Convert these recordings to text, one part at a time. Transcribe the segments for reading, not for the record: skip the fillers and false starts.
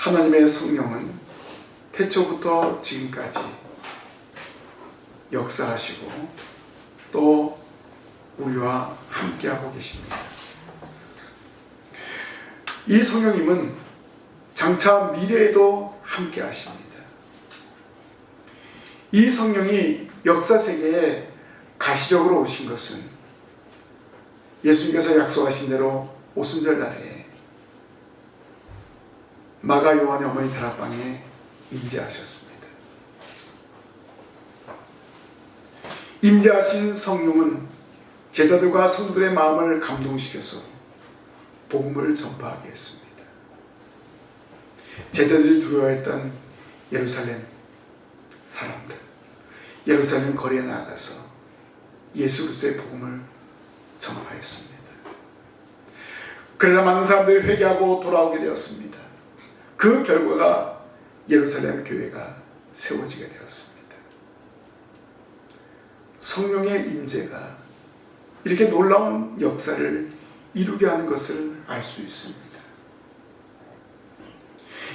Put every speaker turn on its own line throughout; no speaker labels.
하나님의 성령은 태초부터 지금까지 역사하시고 또 우리와 함께하고 계십니다. 이 성령님은 장차 미래에도 함께하십니다. 이 성령이 역사 세계에 가시적으로 오신 것은 예수님께서 약속하신 대로 오순절 날에 마가 요한의 어머니 다락방에 임재하셨습니다. 임재하신 성령은 제자들과 성도들의 마음을 감동시켜서 복음을 전파하게 했습니다. 제자들이 두려워했던 예루살렘 사람들, 예루살렘 거리에 나가서 예수 그리스도의 복음을 전파했습니다. 그러자 많은 사람들이 회개하고 돌아오게 되었습니다. 그 결과가 예루살렘 교회가 세워지게 되었습니다. 성령의 임재가 이렇게 놀라운 역사를 이루게 하는 것을 알 수 있습니다.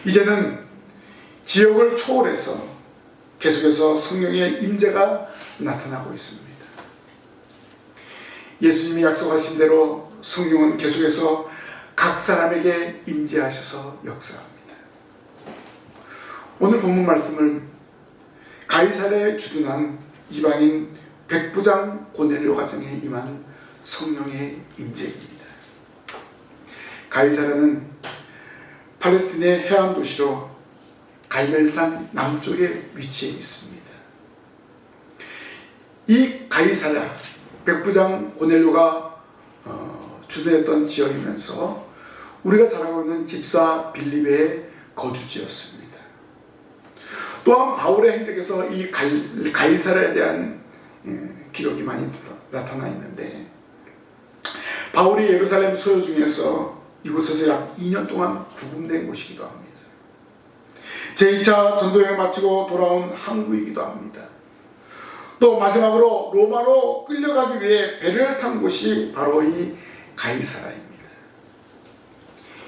이제는 지역을 초월해서 계속해서 성령의 임재가 나타나고 있습니다. 예수님이 약속하신 대로 성령은 계속해서 각 사람에게 임재하셔서 역사합니다. 오늘 본문 말씀을 가이사랴에 주둔한 이방인 백부장 고넬료 가정에 임한 성령의 임재입니다. 가이사랴는 팔레스틴의 해안 도시로 갈멜산 남쪽에 위치해 있습니다. 이 가이사랴 백부장 고넬료가 주둔했던 지역이면서 우리가 잘 알고 있는 집사 빌립의 거주지였습니다. 또한 바울의 행적에서 이 가이사랴에 대한 기록이 많이 나타나 있는데, 바울이 예루살렘 소요 중에서 이곳에서 약 2년 동안 구금된 곳이기도 합니다. 제2차 전도여행을 마치고 돌아온 항구이기도 합니다. 또 마지막으로 로마로 끌려가기 위해 배를 탄 곳이 바로 이 가이사랴입니다.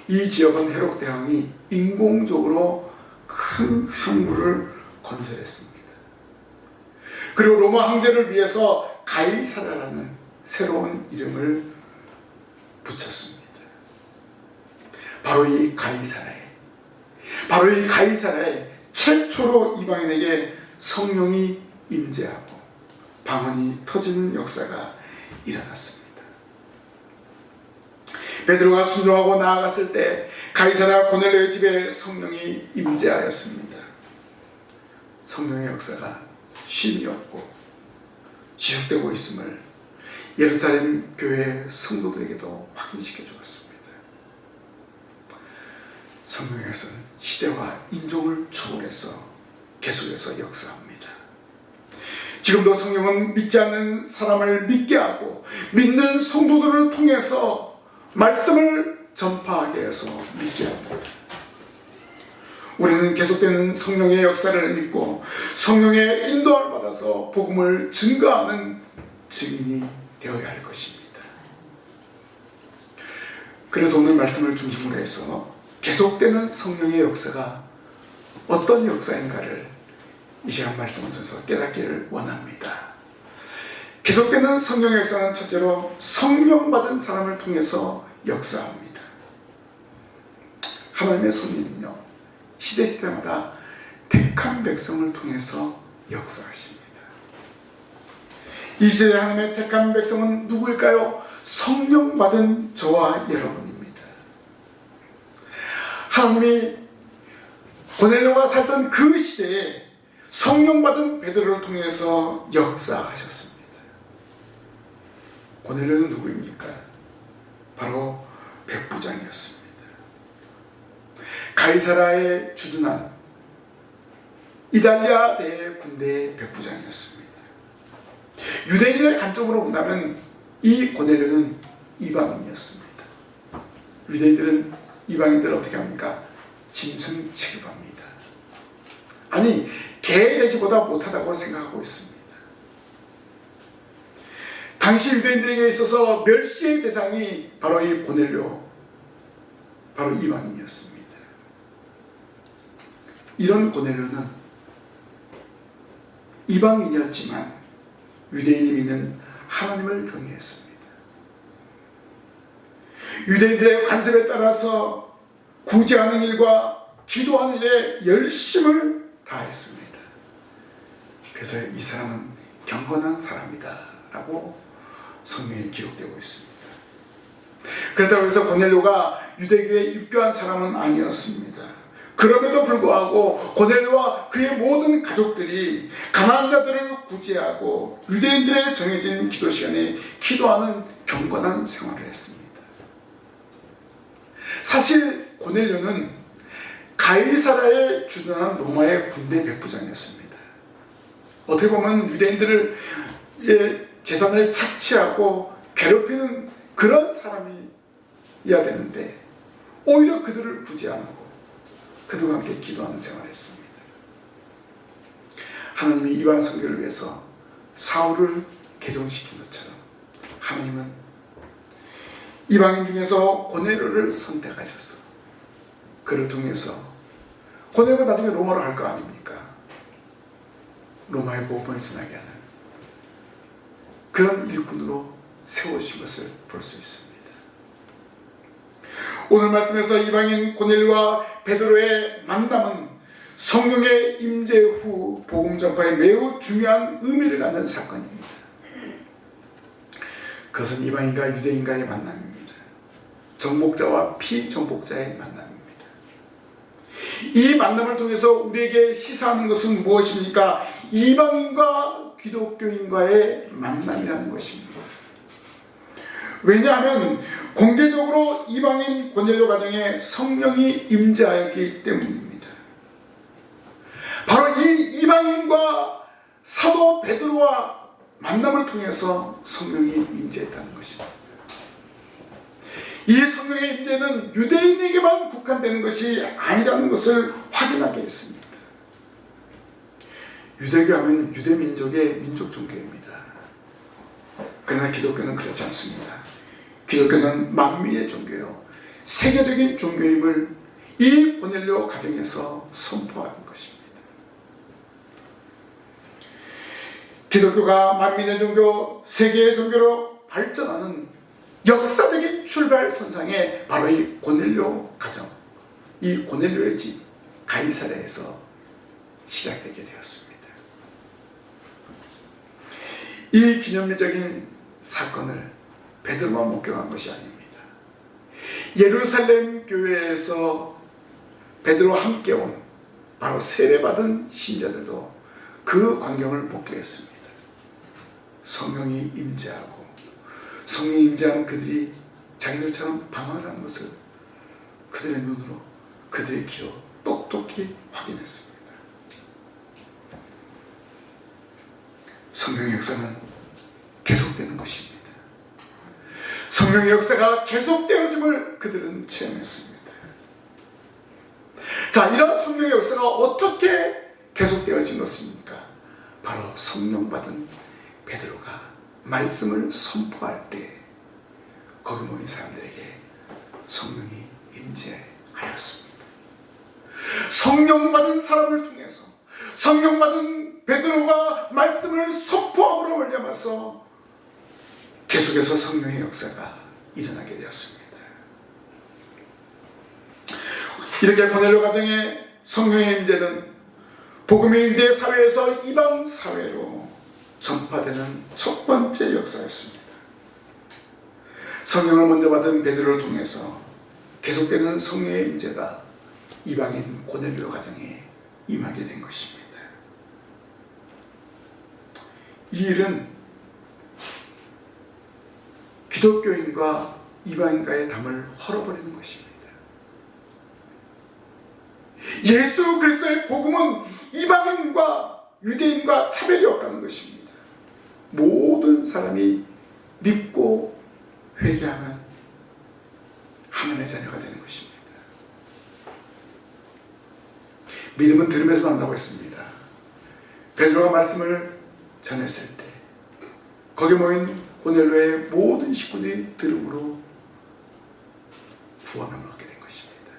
이 지역은 헤롯 대왕이 인공적으로 큰 항구를 건설했습니다. 그리고 로마 황제를 위해서 가이사랴라는 새로운 이름을 붙였습니다. 바로 이 가이사랴에 최초로 이방인에게 성령이 임재하고 방언이 터지는 역사가 일어났습니다. 베드로가 순종하고 나아갔을 때 가이사랴 고넬료의 집에 성령이 임재하였습니다. 성령의 역사가 쉼이 없고 지속되고 있음을 예루살렘 교회 성도들에게도 확인시켜 주었습니다. 성령의 역사는 시대와 인종을 초월해서 계속해서 역사합니다. 지금도 성령은 믿지 않는 사람을 믿게 하고 믿는 성도들을 통해서 말씀을 전파하게 해서 믿게 합니다. 우리는 계속되는 성령의 역사를 믿고 성령의 인도를 받아서 복음을 증거하는 증인이 되어야 할 것입니다. 그래서 오늘 말씀을 중심으로 해서 계속되는 성령의 역사가 어떤 역사인가를 이 시간 말씀을 통해서 깨닫기를 원합니다. 계속되는 성령의 역사는 첫째로 성령 받은 사람을 통해서 역사합니다. 하나님의 섭리는요, 시대마다 택한 백성을 통해서 역사하십니다. 이 시대의 하나님의 택한 백성은 누구일까요? 성령 받은 저와 여러분입니다. 하나님이 고넬료가 살던 그 시대에 성령 받은 베드로를 통해서 역사하셨습니다. 고넬료는 누구입니까? 바로 백부장이었습니다. 가이사랴에 주둔한 이달리아 대 군대의 백부장이었습니다. 유대인의 관점으로 본다면 이 고넬료는 이방인이었습니다. 유대인들은 이방인들을 어떻게 합니까? 짐승 취급합니다. 아니, 개 돼지보다 못하다고 생각하고 있습니다. 당시 유대인들에게 있어서 멸시의 대상이 바로 이 고넬료, 바로 이방인이었습니다. 이런 고넬료는 이방인이었지만 유대인이 믿는 하나님을 경외했습니다. 유대인들의 관습에 따라서 구제하는 일과 기도하는 일에 열심을 다했습니다. 그래서 이 사람은 경건한 사람이다 라고 성경에 기록되고 있습니다. 그렇다고 해서 고넬료가 유대교에 입교한 사람은 아니었습니다. 그럼에도 불구하고 고넬료와 그의 모든 가족들이 가난한 자들을 구제하고 유대인들의 정해진 기도 시간에 기도하는 경건한 생활을 했습니다. 사실 고넬료는 가이사라에 주둔한 로마의 군대 백부장이었습니다. 어떻게 보면 유대인들의 재산을 착취하고 괴롭히는 그런 사람이어야 되는데 오히려 그들을 구제하고 그들과 함께 기도하는 생활을 했습니다. 하나님이 이방 선교를 위해서 사울을 개종시킨 것처럼 하나님은 이방인 중에서 고넬료를 선택하셔서 그를 통해서 고넬료가 나중에 로마로 갈 거 아닙니까? 로마의 복음을 전하게 하는 그런 일꾼으로 세우신 것을 볼 수 있습니다. 오늘 말씀에서 이방인 고넬료와 베드로의 만남은 성령의 임재 후 복음 전파에 매우 중요한 의미를 갖는 사건입니다. 그것은 이방인과 유대인과의 만남입니다. 정복자와 피정복자의 만남입니다. 이 만남을 통해서 우리에게 시사하는 것은 무엇입니까? 이방인과 기독교인과의 만남이라는 것입니다. 왜냐하면 공개적으로 이방인 고넬료 가정에 성령이 임재하였기 때문입니다. 바로 이 이방인과 사도 베드로와 만남을 통해서 성령이 임재했다는 것입니다. 이 성령의 임재는 유대인에게만 국한되는 것이 아니라는 것을 확인하게 했습니다. 유대교하면 유대민족의 민족 종교입니다. 그러나 기독교는 그렇지 않습니다. 기독교는 만민의 종교요, 세계적인 종교임을 이 고넬료 가정에서 선포하는 것입니다. 기독교가 만민의 종교, 세계의 종교로 발전하는 역사적인 출발선상에 바로 이 고넬료 가정, 이 고넬료의 집 가이사랴에서 시작되게 되었습니다. 이 기념비적인 사건을 베드로만 목격한 것이 아닙니다. 예루살렘 교회에서 베드로와 함께 온 바로 세례받은 신자들도 그 광경을 목격했습니다. 성령이 임재하고 성령이 임재한 그들이 자기들처럼 방황을 하는 것을 그들의 눈으로, 그들의 귀로 똑똑히 확인했습니다. 성령의 역사는 계속되는 것입니다. 성령의 역사가 계속되어짐을 그들은 체험했습니다. 자, 이런 성령의 역사가 어떻게 계속되어진 것입니까? 바로 성령 받은 베드로가 말씀을 선포할 때 거기 모인 사람들에게 성령이 임재하였습니다. 성령 받은 사람을 통해서, 성령 받은 베드로가 말씀을 선포함으로 말미암아서 계속해서 성령의 역사가 일어나게 되었습니다. 이렇게 고넬료 가정의 성령의 임재는 복음의 유대 사회에서 이방 사회로 전파되는 첫 번째 역사였습니다. 성령을 먼저 받은 베드로를 통해서 계속되는 성령의 임재가 이방인 고넬료 가정에 임하게 된 것입니다. 이 일은 기독교인과 이방인과의 담을 헐어버리는 것입니다. 예수 그리스도의 복음은 이방인과 유대인과 차별이 없다는 것입니다. 모든 사람이 믿고 회개하면 하나님의 자녀가 되는 것입니다. 믿음은 들음에서 난다고 했습니다. 베드로가 말씀을 전했을 때 거기 모인 고넬료의 모든 식구들이 들음으로 구원을 얻게 된 것입니다.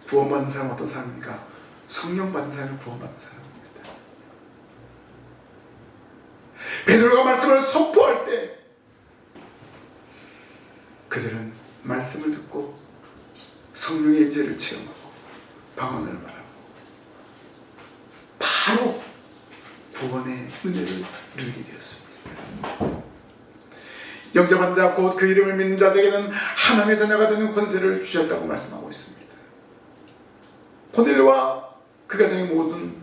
구원받은 사람은 어떤 사람입니까? 성령 받은 사람이 구원받은 사람입니다. 베드로가 말씀을 선포할 때 그들은 말씀을 듣고 성령의 임재를 체험하고 방언을 말하고 바로 구원의 은혜를 누리게 되었습니다. 영접한 자 곧 그 이름을 믿는 자들에게는 하나님의 자녀가 되는 권세를 주셨다고 말씀하고 있습니다. 고넬료와 그 가정의 모든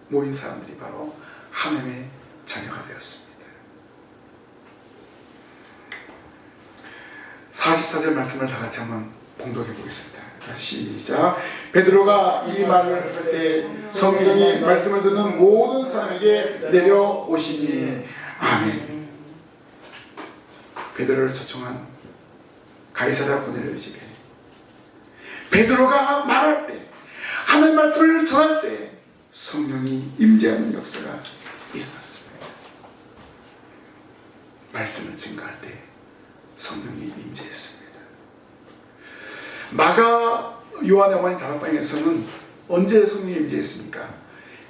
모인 사람들이 바로 하나님의 자녀가 되었습니다. 44절 말씀을 다 같이 한번 봉독해 보겠습니다. 시작. 베드로가 이 말을 할 때 성령이 말씀을 듣는 모든 사람에게 내려오시니 아멘. 베드로를 초청한 가이사랴 고넬료의 집에 베드로가 말할 때, 하나님의 말씀을 전할 때 성령이 임재하는 역사가 일어났습니다. 말씀을 증거할 때 성령이 임재했습니다. 마가 요한의 어머니 다락방에서는 언제 성령이 임재했습니까?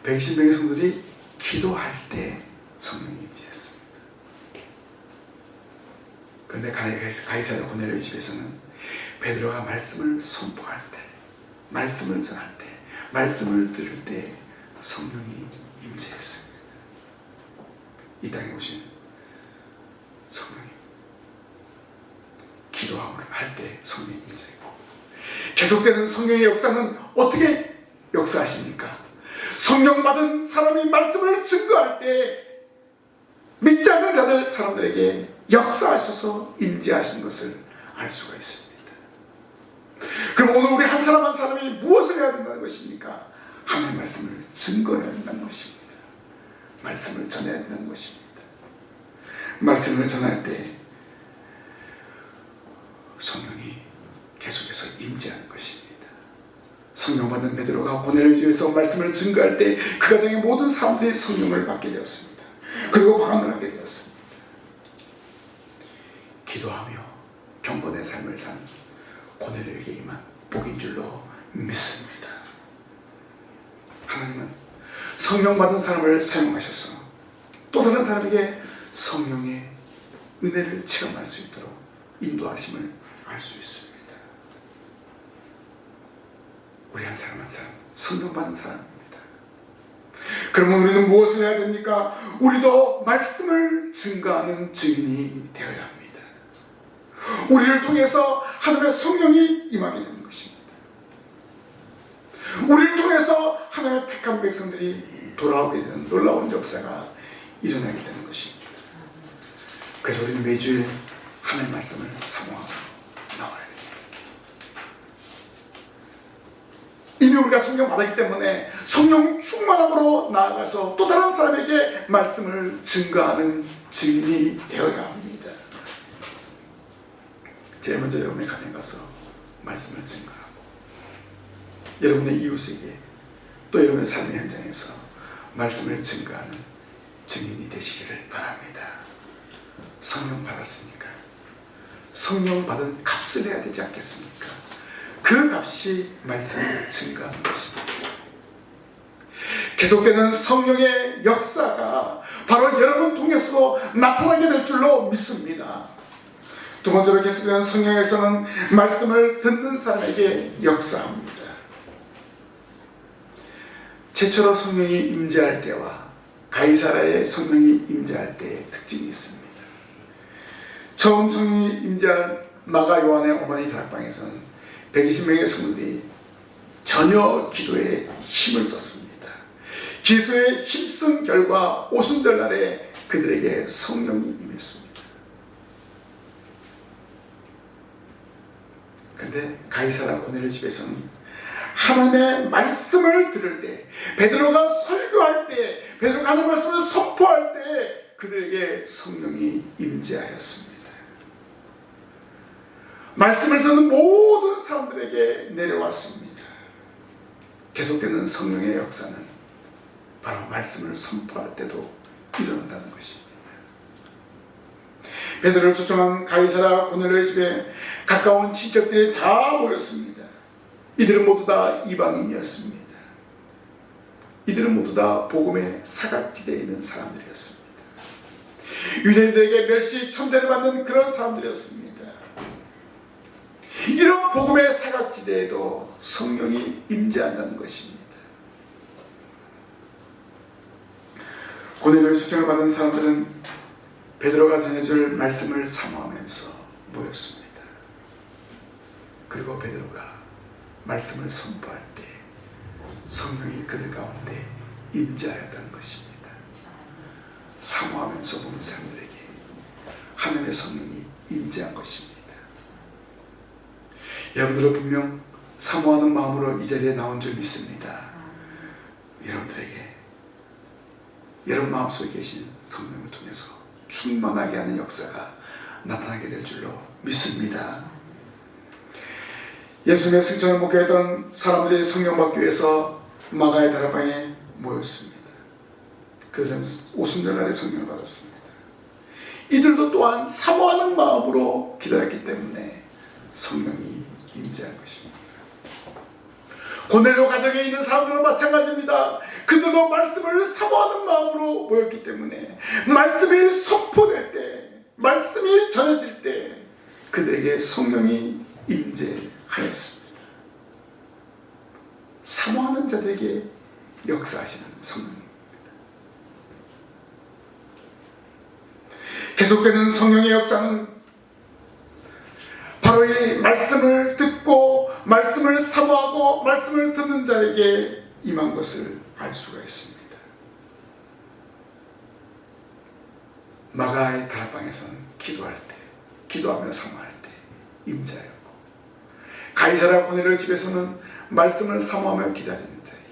120명의 성도들이 기도할 때 성령이 임재했습니다. 그런데 가이사랴 고넬료의 집에서는 베드로가 말씀을 선포할 때, 말씀을 전할 때, 말씀을 들을 때 성령이 임재했습니다. 이 땅에 오신 성령이 기도함을 할 때 성령이 임재했고, 계속되는 성령의 역사는 어떻게 역사하십니까? 성령 받은 사람이 말씀을 증거할 때 믿지 않는 자들 사람들에게 역사하셔서 임재하신 것을 알 수가 있습니다. 그럼 오늘 우리 한 사람 한 사람이 무엇을 해야 된다는 것입니까? 하나님의 말씀을 증거해야 된다는 것입니다. 말씀을 전해야 된다는 것입니다. 말씀을 전할 때 성령이 계속해서 임재하는 것입니다. 성령 받은 베드로가 고넬료에서 말씀을 증거할 때 그 가정의 모든 사람들이 성령을 받게 되었습니다. 그리고 방언을 하게 되었습니다. 기도하며 경건의 삶을 산 고넬료에게 임한 복인 줄로 믿습니다. 하나님은 성령 받은 사람을 사용하셔서 또 다른 사람에게 성령의 은혜를 체험할 수 있도록 인도하심을 알 수 있습니다. 우리 한 사람 한 사람 성령 받은 사람입니다. 그러면 우리는 무엇을 해야 됩니까? 우리도 말씀을 증거하는 증인이 되어야 합니다. 우리를 통해서 하나님의 성령이 임하게 되는 것입니다. 우리를 통해서 하나님의 택한 백성들이 돌아오게 되는 놀라운 역사가 일어나게 되는 것입니다. 그래서 우리는 매주일 하나님의 말씀을 사모하고 나와야 됩니다. 이미 우리가 성령 받았기 때문에 성령 충만함으로 나아가서 또 다른 사람에게 말씀을 증거하는 증인이 되어야 합니다. 제일 먼저 여러분의 가정에 가서 말씀을 증거하고 여러분의 이웃에게 또 여러분의 삶의 현장에서 말씀을 증거하는 증인이 되시기를 바랍니다. 성령 받았으니까 성령 받은 값을 해야 되지 않겠습니까? 그 값이 말씀을 증거하는 것입니다. 계속되는 성령의 역사가 바로 여러분 통해서 나타나게 될 줄로 믿습니다. 두 번째로 계속되는 성령의 역사는 말씀을 듣는 사람에게 역사합니다. 최초로 성령이 임재할 때와 가이사랴의 성령이 임재할 때의 특징이 있습니다. 처음 성령이 임재할 마가 요한의 어머니 다락방에서는 120명의 성도들이 전혀 기도에 힘을 썼습니다. 기도에 힘쓴 결과 오순절날에 그들에게 성령이 임했습니다. 그런데 가이사랴 고넬료 집에서는 하나님의 말씀을 들을 때, 베드로가 설교할 때, 베드로가 하나님의 말씀을 선포할 때 그들에게 성령이 임재하였습니다. 말씀을 듣는 모든 사람들에게 내려왔습니다. 계속되는 성령의 역사는 바로 말씀을 선포할 때도 일어난다는 것입니다. 베드로를 초청한 가이사랴 고넬료의 집에 가까운 친척들이 다 모였습니다. 이들은 모두 다 이방인이었습니다. 이들은 모두 다 복음의 사각지대에 있는 사람들이었습니다. 유대인들에게 멸시 천대를 받는 그런 사람들이었습니다. 이런 복음의 사각지대에도 성령이 임재한다는 것입니다. 고넬료의 초청을 받은 사람들은 베드로가 전해줄 말씀을 사모하면서 모였습니다. 그리고 베드로가 말씀을 선포할 때 성령이 그들 가운데 임재하였다는 것입니다. 사모하면서 보는 사람들에게 하나님의 성령이 임재한 것입니다. 여러분들은 분명 사모하는 마음으로 이 자리에 나온 줄 믿습니다. 여러분들에게 여러분 마음속에 계신 성령을 통해서 충만하게 하는 역사가 나타나게 될 줄로 믿습니다. 예수님의 승천을 목격했던 사람들이 성령 받기 위해서 마가의 다락방에 모였습니다. 그들은 오순절날에 성령을 받았습니다. 이들도 또한 사모하는 마음으로 기다렸기 때문에 성령이 임재한 것입니다. 고넬료 가정에 있는 사람들은 마찬가지입니다. 그들도 말씀을 사모하는 마음으로 모였기 때문에 말씀이 선포될 때, 말씀이 전해질 때 그들에게 성령이 임재하였습니다. 사모하는 자들에게 역사하시는 성령입니다. 계속되는 성령의 역사는 바로 이 말씀을 듣고 말씀을 사모하고 말씀을 듣는 자에게 임한 것을 알 수가 있습니다. 마가의 다락방에서는 기도할 때, 기도하며 사모할 때 임재하였고, 가이사랴 고넬료 집에서는 말씀을 사모하며 기다리는 자에게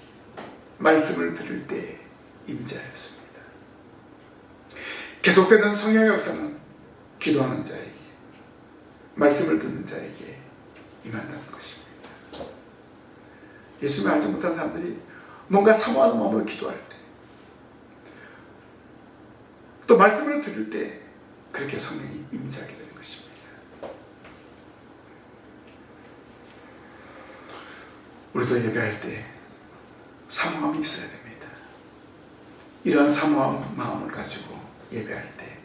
말씀을 들을 때 임재하였습니다. 계속되는 성령의 역사는 기도하는 자에게, 말씀을 듣는 자에게 임한다는 것입니다. 예수님을 알지 못한 사람들이 뭔가 사모하는 마음으로 기도할 때, 또 말씀을 들을 때 그렇게 성령이 임재하게 되는 것입니다. 우리도 예배할 때 사모함이 있어야 됩니다. 이러한 사모한 마음을 가지고 예배할 때,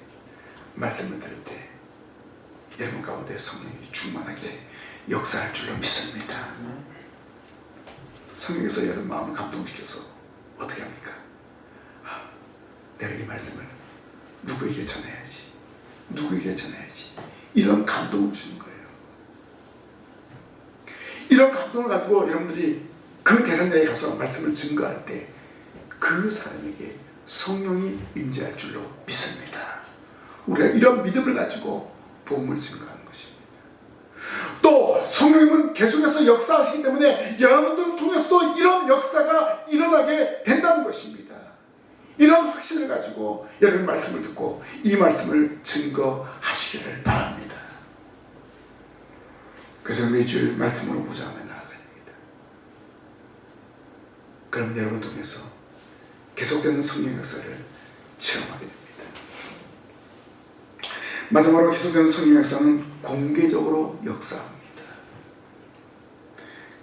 말씀을 들을 때 여러분 가운데 성령이 충만하게 역사할 줄로 믿습니다. 성령께서 여러분 마음을 감동시켜서 어떻게 합니까? 내가 이 말씀을 누구에게 전해야지, 누구에게 전해야지, 이런 감동을 주는 거예요. 이런 감동을 가지고 여러분들이 그 대상자에 가서 말씀을 증거할 때 그 사람에게 성령이 임재할 줄로 믿습니다. 우리가 이런 믿음을 가지고 복음을 증거하는 것입니다. 또 성령님은 계속해서 역사하시기 때문에 여러분들을 통해서도 이런 역사가 일어나게 된다는 것입니다. 이런 확신을 가지고 여러분 말씀을 듣고 이 말씀을 증거하시기를 바랍니다. 그래서 매주 말씀으로 무장하며 나아가야 됩니다. 그럼 여러분 통해서 계속되는 성령 역사를 체험하게 됩니다. 마지막으로 계속되는 성령 역사는 공개적으로 역사합니다.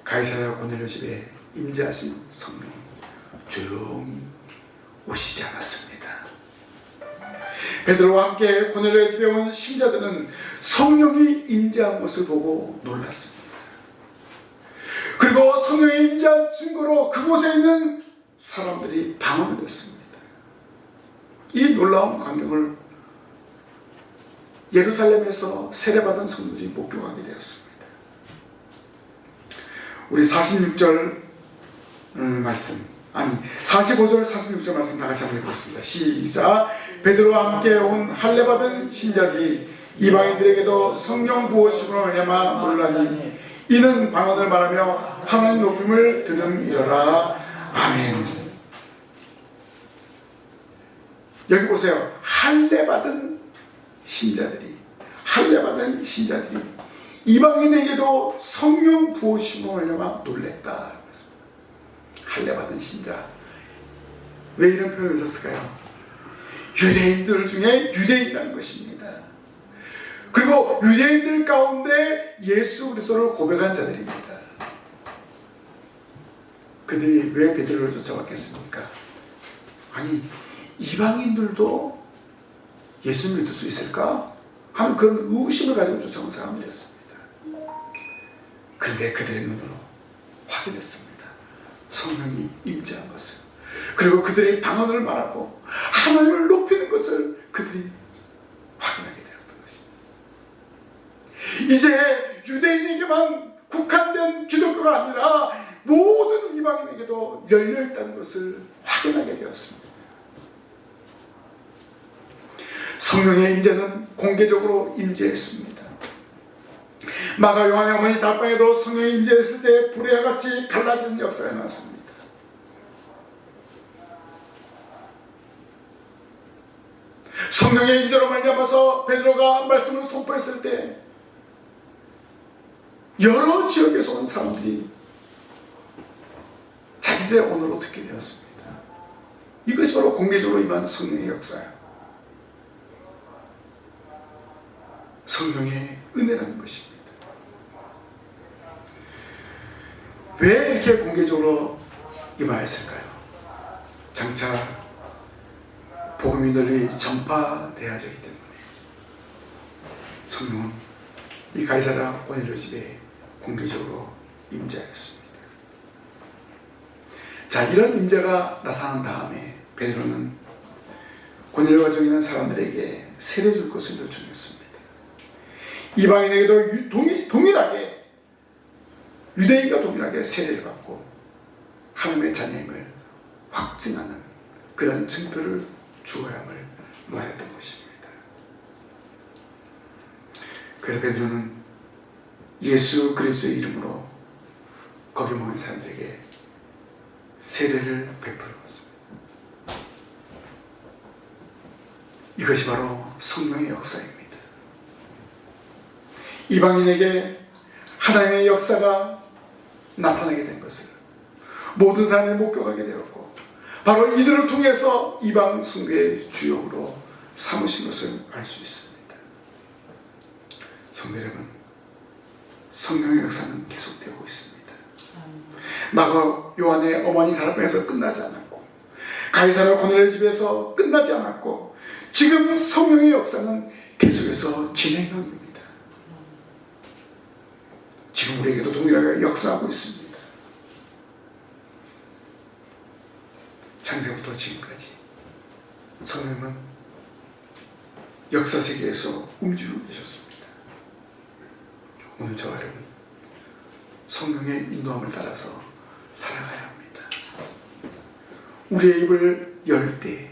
가이사랴 고넬료 집에 임재하신 성령 조용히 오시지 않았습니다. 베드로와 함께 고넬료의 집에 온 신자들은 성령이 임재한 것을 보고 놀랐습니다. 그리고 성령의 임재한 증거로 그곳에 있는 사람들이 방언을 했습니다. 이 놀라운 광경을 예루살렘에서 세례받은 성도들이 목격하게 되었습니다. 우리 46절 말씀, 45절 46절 말씀 다 같이 한번 읽겠습니다. 시작. 베드로와 함께 온 할례받은 신자들이 이방인들에게도 성령 부어심으로 말미암아 놀라니 이는 방언을 말하며 하나님 높임을 들음이러라. 아멘. 여기 보세요. 할례받은 신자들이 이방인에게도 성령 부어심으로 말미암아 놀랬다. 할례받은 신자. 왜 이런 표현을 썼을까요? 유대인들 중에 유대인이라는 것입니다. 그리고 유대인들 가운데 예수 그리스도를 고백한 자들입니다. 그들이 왜 베드로를 쫓아왔겠습니까? 아니, 이방인들도 예수를 믿을 수 있을까? 하는 그런 의구심을 가지고 쫓아온 사람들이었습니다. 그런데 그들의 눈으로 확인했습니다. 성령이 임재한 것을. 그리고 그들의 방언을 말하고 하나님을 높이는 것을 그들이 확인하게 되었던 것입니다. 이제 유대인에게만 국한된 기독교가 아니라 모든 이방인에게도 열려있다는 것을 확인하게 되었습니다. 성령의 임재는 공개적으로 임재했습니다. 마가 요한의 어머니 다락방에도 성령이 임재했을 때 불의 같이 갈라지는 역사가 나왔습니다. 성령의 임재로 말미암아서 베드로가 말씀을 선포했을 때 여러 지역에서 온 사람들이 자기들의 언어로 듣게 되었습니다. 이것이 바로 공개적으로 임한 성령의 역사예요. 성령의 은혜라는 것입니다. 왜 이렇게 공개적으로 임하였을까요? 장차 복음이 널리 전파되어야 하기 때문에 성령은 이 가이사랴 고넬료 집에 공개적으로 임재하였습니다. 자, 이런 임재가 나타난 다음에 베드로는 고넬료 가정에 있는 사람들에게 세례 줄 것을 요청했습니다. 이방인에게도 동일하게, 유대인과 동일하게 세례를 받고 하나님의 자녀임을 확증하는 그런 증표를 주어야함을 말했던 것입니다. 그래서 베드로는 예수 그리스도의 이름으로 거기 모인 사람들에게 세례를 베풀었습니다. 이것이 바로 성령의 역사입니다. 이방인에게 하나님의 역사가 나타나게 된 것을 모든 사람이 목격하게 되었고, 바로 이들을 통해서 이방 성교의 주역으로 삼으신 것을 알 수 있습니다. 성도 여러분, 성령의 역사는 계속되고 있습니다. 마가 요한의 어머니 다락방에서 끝나지 않았고, 가이사랴 고넬료 집에서 끝나지 않았고, 지금 성령의 역사는 계속해서 진행형입니다. 지금 우리에게도 동일하게 역사하고 있습니다. 창세부터 지금까지 성령은 역사 세계에서 움직이고 계셨습니다. 오늘 저와 여러분, 성령의 인도함을 따라서 살아가야 합니다. 우리의 입을 열 때,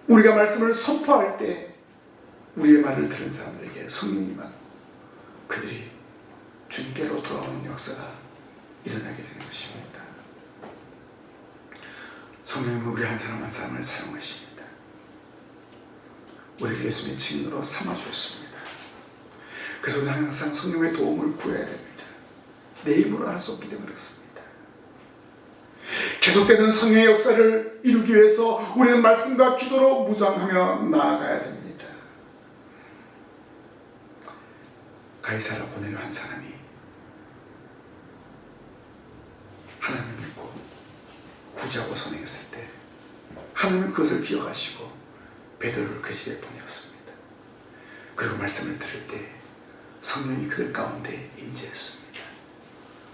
우리가 말씀을 선포할 때 우리의 말을 들은 사람들에게 성령이만 그들이 주님께로 돌아오는 역사가 일어나게 되는 것입니다. 성령님은 우리 한 사람 한 사람을 사용하십니다. 우리를 예수님의 증인으로 삼아주셨습니다. 그래서 우리는 항상 성령의 도움을 구해야 됩니다. 내 힘으로 할 수 없기 때문에 그렇습니다. 계속되는 성령의 역사를 이루기 위해서 우리는 말씀과 기도로 무장하며 나아가야 됩니다. 가이사랴 고넬료 한 사람이 하나님을 믿고 구제하고 선행했을 때 하나님은 그것을 기억하시고 베드로를 그 집에 보내었습니다. 그리고 말씀을 들을 때 성령이 그들 가운데 임재했습니다.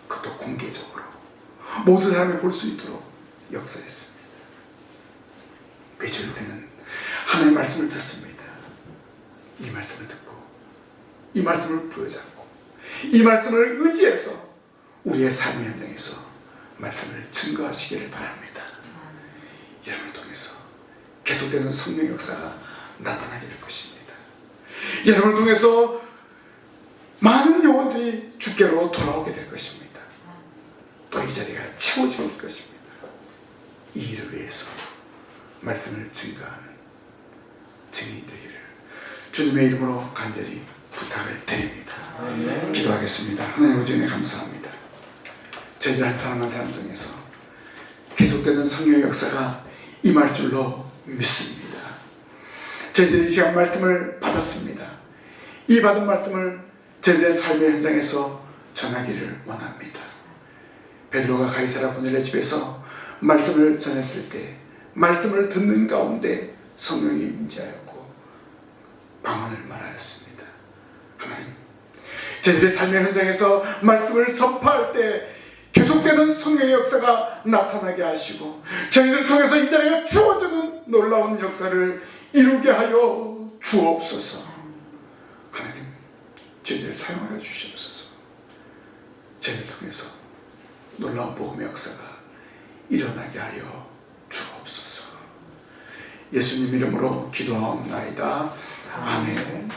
그것도 공개적으로 모든 사람이 볼 수 있도록 역사했습니다. 매주 우리는 하나님의 말씀을 듣습니다. 이 말씀을 듣고 이 말씀을 부여잡고 이 말씀을 의지해서 우리의 삶의 현장에서 말씀을 증거하시기를 바랍니다. 여러분을 통해서 계속되는 성령의 역사가 나타나게 될 것입니다. 여러분을 통해서 많은 영혼들이 주께로 돌아오게 될 것입니다. 또 이 자리가 채워질 것입니다. 이 일을 위해서 말씀을 증거하는 증인이 되기를 주님의 이름으로 간절히 부탁을 드립니다. 기도하겠습니다. 하나님의 은혜 감사합니다. 저희들 한 사람 한 사람 중에서 계속되는 성령의 역사가 임할 줄로 믿습니다. 저희들이 이 시간 말씀을 받았습니다. 이 받은 말씀을 저희들의 삶의 현장에서 전하기를 원합니다. 베드로가 가이사랴 고넬의 집에서 말씀을 전했을 때 말씀을 듣는 가운데 성령이 임재하였고 방언을 말하였습니다. 하나님, 저희들의 삶의 현장에서 말씀을 전파할 때 계속되는 성령의 역사가 나타나게 하시고 저희들을 통해서 이 자리가 채워지는 놀라운 역사를 이루게 하여 주옵소서. 하나님, 저희들을 사용하여 주시옵소서. 저희를 통해서 놀라운 복음의 역사가 일어나게 하여 주옵소서. 예수님 이름으로 기도하옵나이다. 아멘.